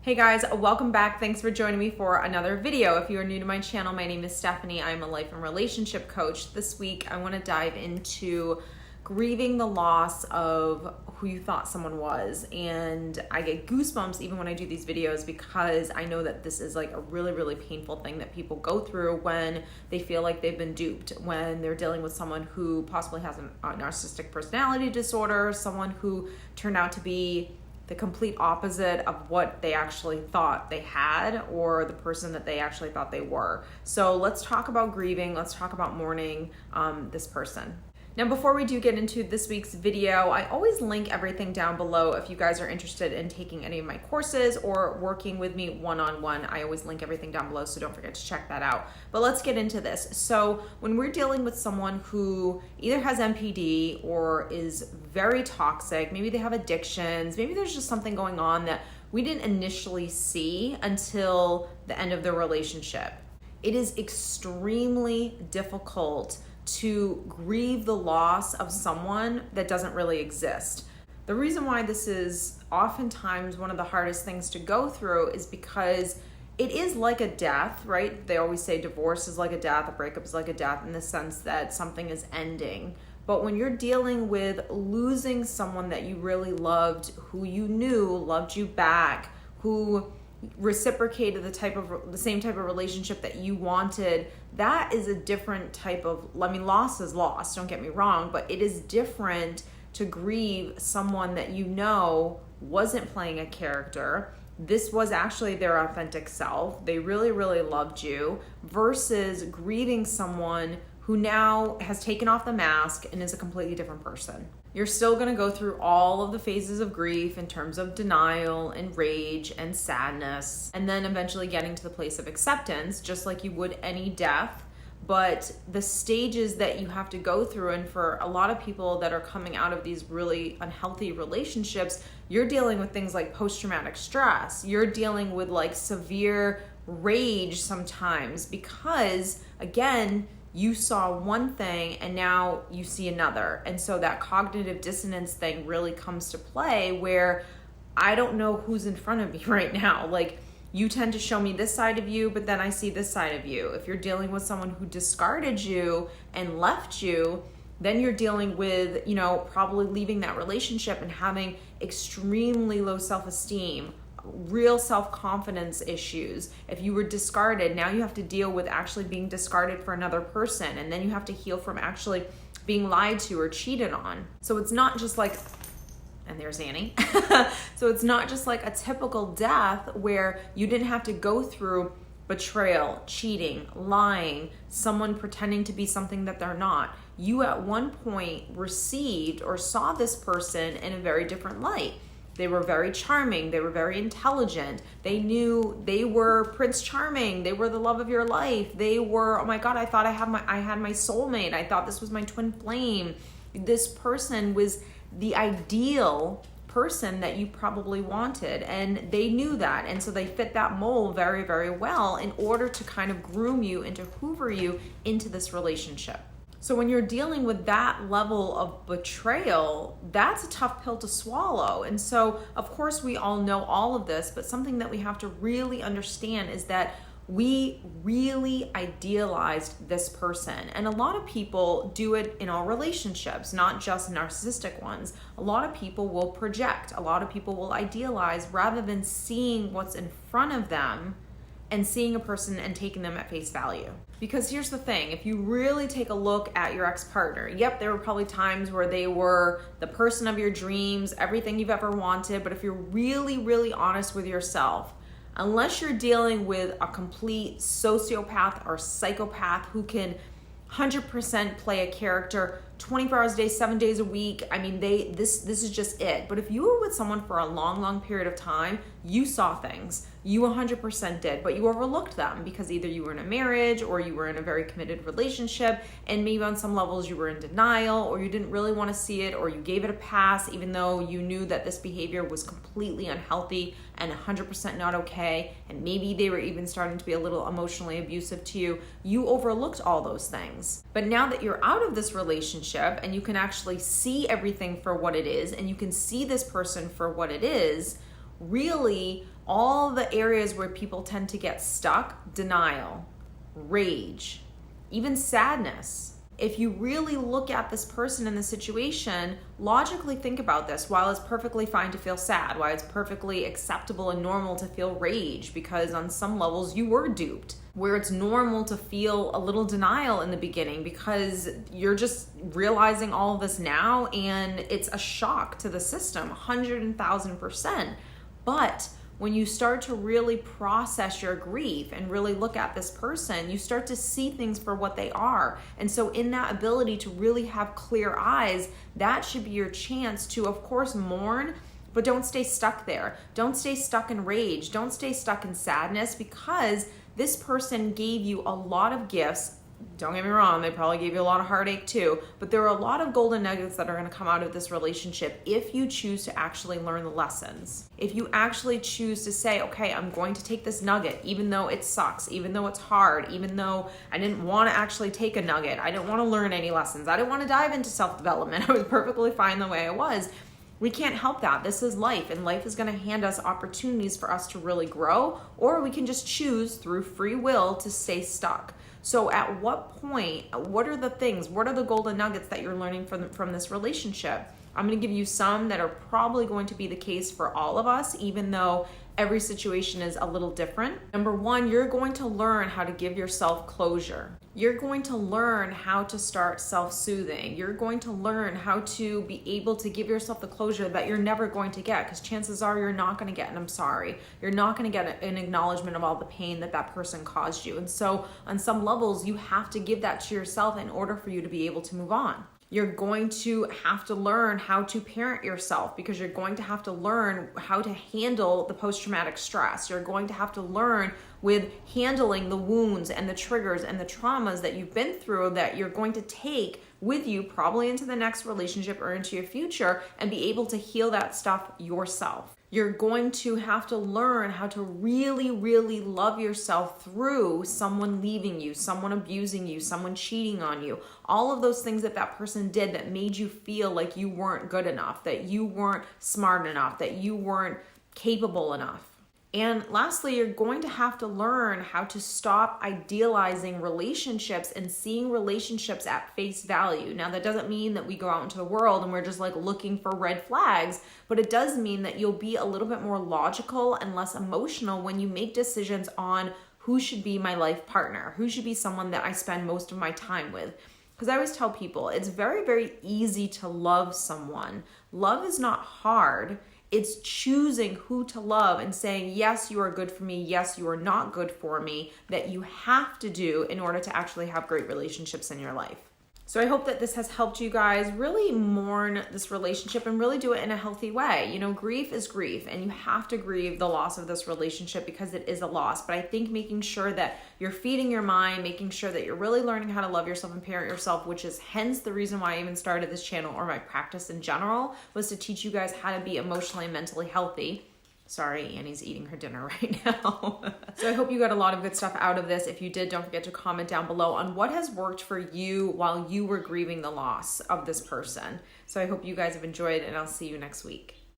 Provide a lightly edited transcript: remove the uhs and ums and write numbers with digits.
Hey guys, welcome back. Thanks for joining me for another video. If you are new to my channel, my name is Stephanie. I'm a life and relationship coach. This week, I want to dive into grieving the loss of who you thought someone was. And I get goosebumps even when I do these videos because I know that this is like a really, really painful thing that people go through when they feel like they've been duped, when they're dealing with someone who possibly has a narcissistic personality disorder, someone who turned out to be the complete opposite of what they actually thought they had or the person that they actually thought they were. So let's talk about grieving. Let's talk about mourning this person. Now, before we do get into this week's video, I always link everything down below if you guys are interested in taking any of my courses or working with me one-on-one. I always link everything down below, so don't forget to check that out. But let's get into this. So when we're dealing with someone who either has NPD or is very toxic, maybe they have addictions, maybe there's just something going on that we didn't initially see until the end of the relationship. It is extremely difficult to grieve the loss of someone that doesn't really exist. The reason why this is oftentimes one of the hardest things to go through is because it is like a death, right? They always say divorce is like a death, a breakup is like a death in the sense that something is ending. But when you're dealing with losing someone that you really loved, who you knew loved you back, who reciprocated the same type of relationship that you wanted, that is a different type of, loss is loss, don't get me wrong, but it is different to grieve someone that you know wasn't playing a character. This was actually their authentic self. They really, really loved you, versus grieving someone who now has taken off the mask and is a completely different person. You're still gonna go through all of the phases of grief in terms of denial and rage and sadness, and then eventually getting to the place of acceptance, just like you would any death. But the stages that you have to go through, and for a lot of people that are coming out of these really unhealthy relationships, you're dealing with things like post-traumatic stress. You're dealing with like severe rage sometimes because, again, you saw one thing and now you see another. And so that cognitive dissonance thing really comes to play where I don't know who's in front of me right now. Like, you tend to show me this side of you, but then I see this side of you. If you're dealing with someone who discarded you and left you, then you're dealing with, probably leaving that relationship and having extremely low self-esteem, real self-confidence issues. If you were discarded, now you have to deal with actually being discarded for another person, and then you have to heal from actually being lied to or cheated on. So it's not just like, and there's Annie. So it's not just like a typical death where you didn't have to go through betrayal, cheating, lying, someone pretending to be something that they're not. You at one point received or saw this person in a very different light. They were very charming. They were very intelligent. They knew they were Prince Charming. They were the love of your life. They were, oh my God, I thought I had my soulmate. I thought this was my twin flame. This person was the ideal person that you probably wanted, and they knew that. And so they fit that mold very, very well in order to kind of groom you and to hoover you into this relationship. So when you're dealing with that level of betrayal, that's a tough pill to swallow. And so, of course, we all know all of this, but something that we have to really understand is that we really idealized this person. And a lot of people do it in all relationships, not just narcissistic ones. A lot of people will project. A lot of people will idealize rather than seeing what's in front of them and seeing a person and taking them at face value. Because here's the thing, if you really take a look at your ex-partner, yep, there were probably times where they were the person of your dreams, everything you've ever wanted, but if you're really, really honest with yourself, unless you're dealing with a complete sociopath or psychopath who can 100% play a character 24 hours a day, 7 days a week. I mean, this is just it. But if you were with someone for a long, long period of time, you saw things. You 100% did, but you overlooked them because either you were in a marriage or you were in a very committed relationship, and maybe on some levels you were in denial, or you didn't really want to see it, or you gave it a pass even though you knew that this behavior was completely unhealthy and 100% not okay, and maybe they were even starting to be a little emotionally abusive to you. You overlooked all those things. But now that you're out of this relationship and you can actually see everything for what it is, and you can see this person for what it is, really All the areas where people tend to get stuck: denial, rage, even sadness. If you really look at this person in the situation, logically think about this. While it's perfectly fine to feel sad, while it's perfectly acceptable and normal to feel rage, because on some levels you were duped, where it's normal to feel a little denial in the beginning because you're just realizing all of this now and it's a shock to the system, 100,000%. But when you start to really process your grief and really look at this person, you start to see things for what they are. And so in that ability to really have clear eyes, that should be your chance to, of course, mourn, but don't stay stuck there. Don't stay stuck in rage. Don't stay stuck in sadness, because this person gave you a lot of gifts. Don't get me wrong, they probably gave you a lot of heartache too, but there are a lot of golden nuggets that are going to come out of this relationship if you choose to actually learn the lessons. If you actually choose to say, okay, I'm going to take this nugget, even though it sucks, even though it's hard, even though I didn't want to actually take a nugget, I didn't want to learn any lessons, I didn't want to dive into self-development, I was perfectly fine the way I was. We can't help that. This is life, and life is going to hand us opportunities for us to really grow, or we can just choose through free will to stay stuck. So at what point, what are the things, what are the golden nuggets that you're learning from this relationship? I'm going to give you some that are probably going to be the case for all of us, even though every situation is a little different. Number one, you're going to learn how to give yourself closure. You're going to learn how to start self-soothing. You're going to learn how to be able to give yourself the closure that you're never going to get, because chances are you're not going to get an I'm sorry. You're not going to get an acknowledgement of all the pain that that person caused you. And so on some levels, you have to give that to yourself in order for you to be able to move on. You're going to have to learn how to parent yourself, because you're going to have to learn how to handle the post-traumatic stress. You're going to have to learn with handling the wounds and the triggers and the traumas that you've been through, that you're going to take with you probably into the next relationship or into your future, and be able to heal that stuff yourself. You're going to have to learn how to really, really love yourself through someone leaving you, someone abusing you, someone cheating on you. All of those things that that person did that made you feel like you weren't good enough, that you weren't smart enough, that you weren't capable enough. And lastly, you're going to have to learn how to stop idealizing relationships and seeing relationships at face value. Now, that doesn't mean that we go out into the world and we're just like looking for red flags, but it does mean that you'll be a little bit more logical and less emotional when you make decisions on who should be my life partner, who should be someone that I spend most of my time with. Because I always tell people, it's very, very easy to love someone. Love is not hard. It's choosing who to love and saying, yes, you are good for me. Yes, you are not good for me, that you have to do in order to actually have great relationships in your life. So I hope that this has helped you guys really mourn this relationship and really do it in a healthy way. You know, grief is grief, and you have to grieve the loss of this relationship because it is a loss. But I think making sure that you're feeding your mind, making sure that you're really learning how to love yourself and parent yourself, which is hence the reason why I even started this channel, or my practice in general, was to teach you guys how to be emotionally and mentally healthy. Sorry, Annie's eating her dinner right now. So I hope you got a lot of good stuff out of this. If you did, don't forget to comment down below on what has worked for you while you were grieving the loss of this person. So I hope you guys have enjoyed, and I'll see you next week.